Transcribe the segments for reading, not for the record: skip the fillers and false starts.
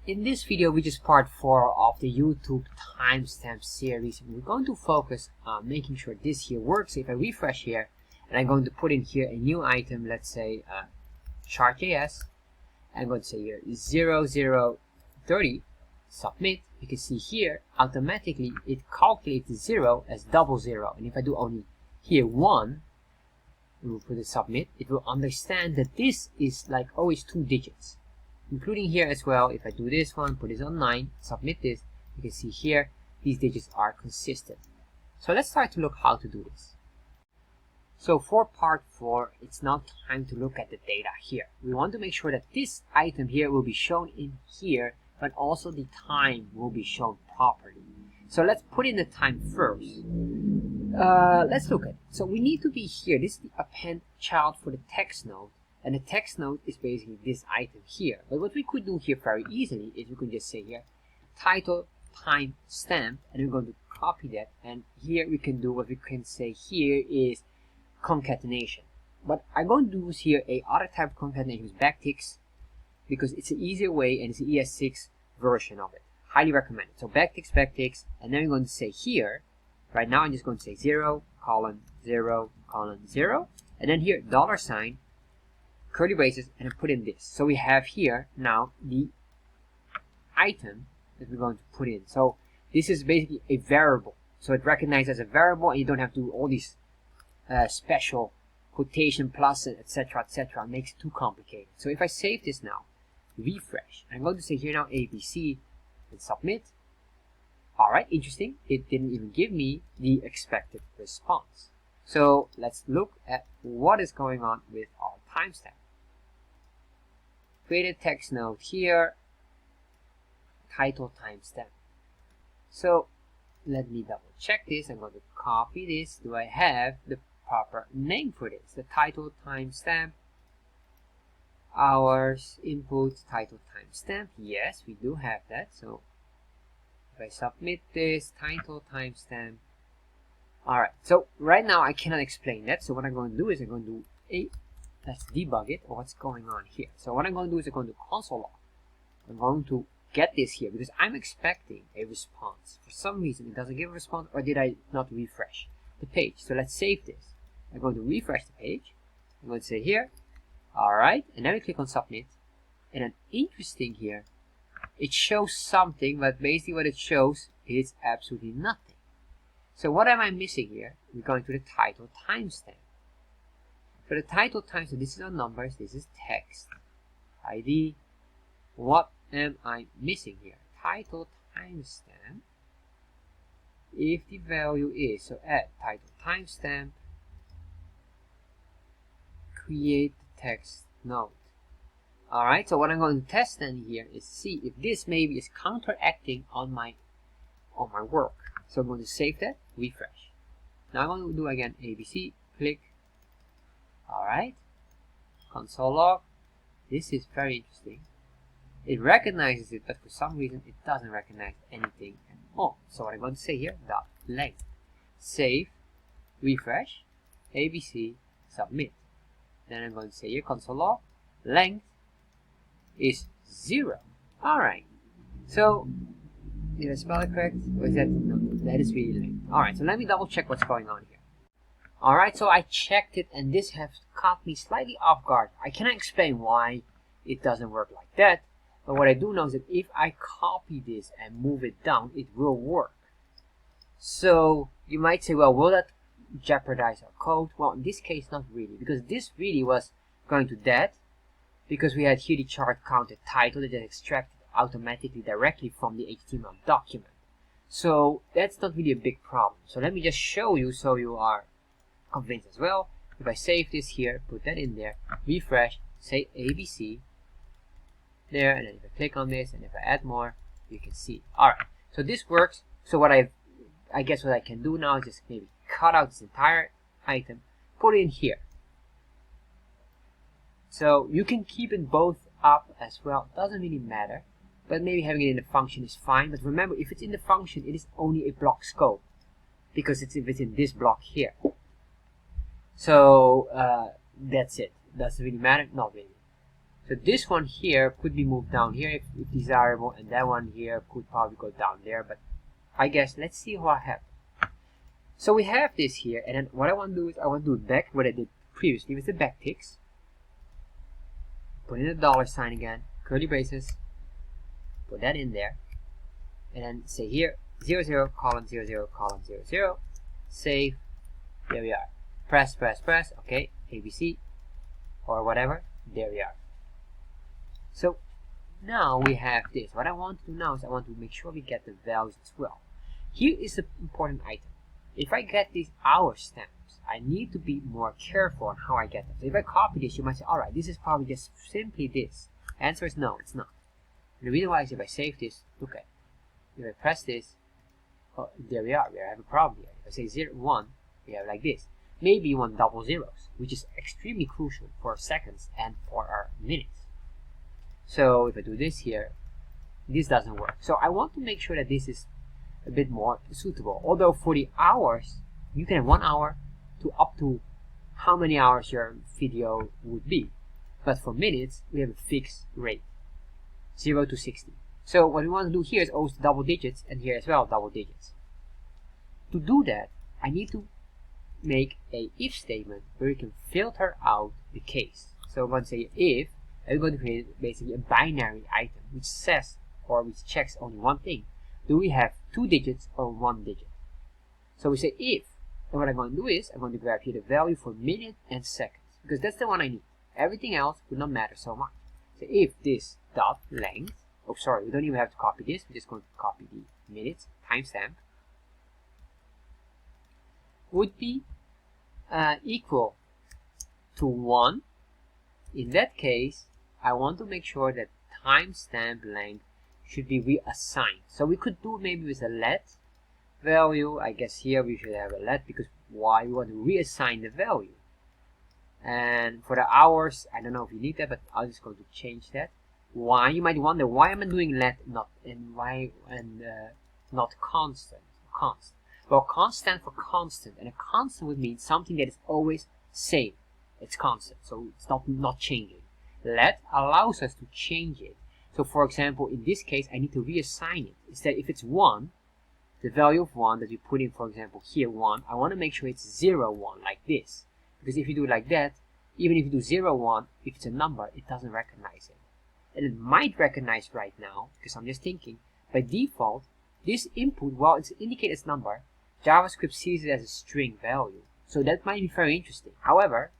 In this video, which is part 4 of the YouTube timestamp series, we're going to focus on making sure this here works. If I refresh here, and I'm going to put in here a new item, let's say chartjs, I'm going to say here 0030, submit. You can see here, automatically it calculates 0 as 00. And if I do only here 1, we will put a submit, it will understand that this is like always 2 digits. Including here as well, if I do this one, put this on 9, submit this, you can see here, these digits are consistent. So let's start to look how to do this. So for part 4, it's now time to look at the data here. We want to make sure that this item here will be shown in here, but also the time will be shown properly. So let's put in the time first. Let's look at it. So we need to be here. This is the append child for the text node. And the text node is basically this item here. But what we could do here very easily is we could just say here, title timestamp, and we're going to copy that. And here we can do what we can say here is concatenation. But I'm going to use here a other type of concatenation with backticks because it's an easier way and it's an ES6 version of it. Highly recommend it. So backticks, and then we're going to say here, right now I'm just going to say 0, colon, 0, colon, 0, and then here $, curly braces, and then put in this. So we have here now the item that we're going to put in. So this is basically a variable. So it recognizes as a variable, and you don't have to do all these special quotation plus, etc., etc. It makes it too complicated. So if I save this now, refresh, I'm going to say here now ABC and submit. All right, interesting. It didn't even give me the expected response. So let's look at what is going on with our timestamp. Create a text node here, title timestamp. So let me double check this. I'm going to copy this. Do I have the proper name for this? The title timestamp, hours, input, title timestamp. Yes, we do have that. So if I submit this, title timestamp. Alright, so right now I cannot explain that. So what I'm going to do is I'm going to do let's debug it or what's going on here. So what I'm going to do is I'm going to console log. I'm going to get this here because I'm expecting a response. For some reason it doesn't give a response, or did I not refresh the page? So let's save this. I'm going to refresh the page. I'm going to say here, alright, and then we click on submit. And then interesting here, it shows something, but basically what it shows is absolutely nothing. So what am I missing here? We're going to the title timestamp. For the title timestamp, this is our numbers, this is text, ID. What am I missing here? Title timestamp. If the value is, so add title timestamp, create the text node. Alright, so what I'm going to test then here is see if this maybe is counteracting on my work. So I'm going to save that, refresh. Now I'm going to do again ABC, click. Alright, console log. This is very interesting. It recognizes it, but for some reason it doesn't recognize anything at all. So what I'm going to say here, dot length. Save, refresh, ABC, submit. Then I'm going to say here, console log, length is 0. Alright, so did I spell it correct? Or is that, no, that is really length. Alright, so let me double check what's going on here. Alright, so I checked it and this has caught me slightly off guard. I cannot explain why it doesn't work like that, but what I do know is that if I copy this and move it down, it will work. So you might say, well, will that jeopardize our code? Well, in this case, not really, because this really was going to that, because we had here the chart counted title that is extracted automatically directly from the HTML document. So that's not really a big problem. So let me just show you so you are convinced as well. If I save this here, put that in there, refresh, say ABC there, and then if I click on this and if I add more, you can see. Alright, so this works. So what I guess what I can do now is just maybe cut out this entire item, put it in here. So you can keep it both up as well, doesn't really matter, but maybe having it in the function is fine. But remember, if it's in the function, it is only a block scope because it's if it's in this block here. So that's it. Does it really matter? Not really. So this one here could be moved down here if desirable, and that one here could probably go down there, but I guess let's see what happens. So we have this here, and then what I want to do is I want to do it back what I did previously with the backticks. Put in a dollar sign again, curly braces, put that in there, and then say here 0 0 colon 0 0 colon 0 0, save. There we are. Press, okay, ABC or whatever. There we are. So now we have this. What I want to do now is I want to make sure we get the values as well. Here is an important item. If I get these hour stamps, I need to be more careful on how I get them. So if I copy this, you might say, alright, this is probably just simply this. Answer is no, it's not. And the reason why is if I save this, look at it. If I press this, oh, there we are. We have a problem here. If I say 0, 1, we have like this. Maybe you want double zeros, which is extremely crucial for seconds and for our minutes. So if I do this here, this doesn't work. So I want to make sure that this is a bit more suitable. Although for the hours, you can have 1 hour to up to how many hours your video would be. But for minutes, we have a fixed rate, 0 to 60. So what we want to do here is also double digits, and here as well double digits. To do that, I need to make a if statement where we can filter out the case. So I'm going to say if, and we're going to create basically a binary item which says or which checks only one thing. Do we have 2 digits or 1 digit? So we say if, and what I'm going to do is I'm going to grab here the value for minute and seconds, because that's the one I need. Everything else would not matter so much. So if this dot length, oh sorry, we don't even have to copy this, we're just going to copy the minutes timestamp, would be equal to 1. In that case, I want to make sure that timestamp length should be reassigned. So we could do maybe with a let value. I guess here we should have a let, because why? We want to reassign the value. And for the hours, I don't know if you need that, but I'm just going to change that. Why? You might wonder why am I doing let not and why and not constant. Constant. Well, constant for constant, and a constant would mean something that is always same. It's constant, so it's not changing. Let allows us to change it. So for example, in this case, I need to reassign it. Instead, if it's 1, the value of 1 that you put in, for example, here 1, I want to make sure it's 0, 1, like this. Because if you do it like that, even if you do 0, 1, if it's a number, it doesn't recognize it. And it might recognize right now, because I'm just thinking, by default, this input, while it's indicated as number, JavaScript sees it as a string value. So that might be very interesting. However,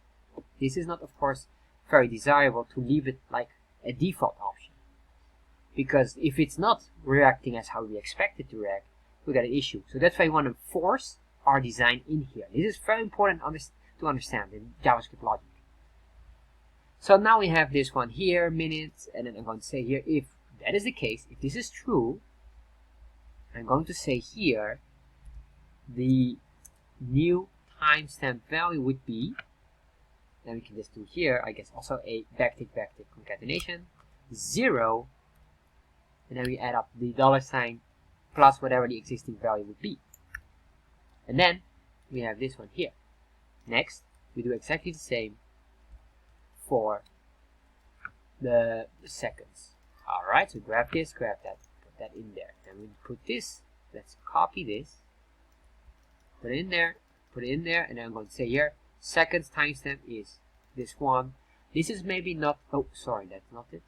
this is not, of course, very desirable to leave it like a default option. Because if it's not reacting as how we expect it to react, we got an issue. So that's why we want to force our design in here. This is very important to understand in JavaScript logic. So now we have this one here, minutes, and then I'm going to say here, if that is the case, if this is true, I'm going to say here, the new timestamp value would be, then we can just do here, I guess also a backtick concatenation, 0, and then we add up the $sign plus whatever the existing value would be. And then we have this one here. Next, we do exactly the same for the seconds. Alright, so grab this, grab that, put that in there. Then we put this, let's copy this, put it in there, and then I'm going to say here, seconds timestamp is this one. This is maybe not, oh sorry, that's not it.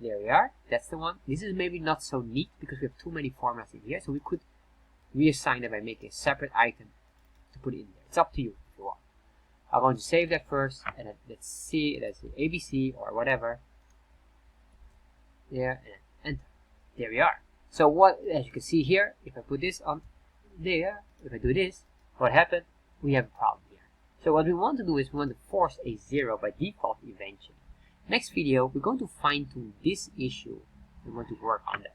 There we are, that's the one. This is maybe not so neat because we have too many formats in here, so we could reassign it by making a separate item to put it in there. It's up to you if you want. I'm going to save that first, and then let's see, let's do ABC or whatever. There, and enter. There we are. So what, as you can see here, if I put this on there, if I do this, what happened? We have a problem here. So what we want to do is we want to force a 0 by default eventually. Next video, we're going to fine tune this issue and we're going to work on that.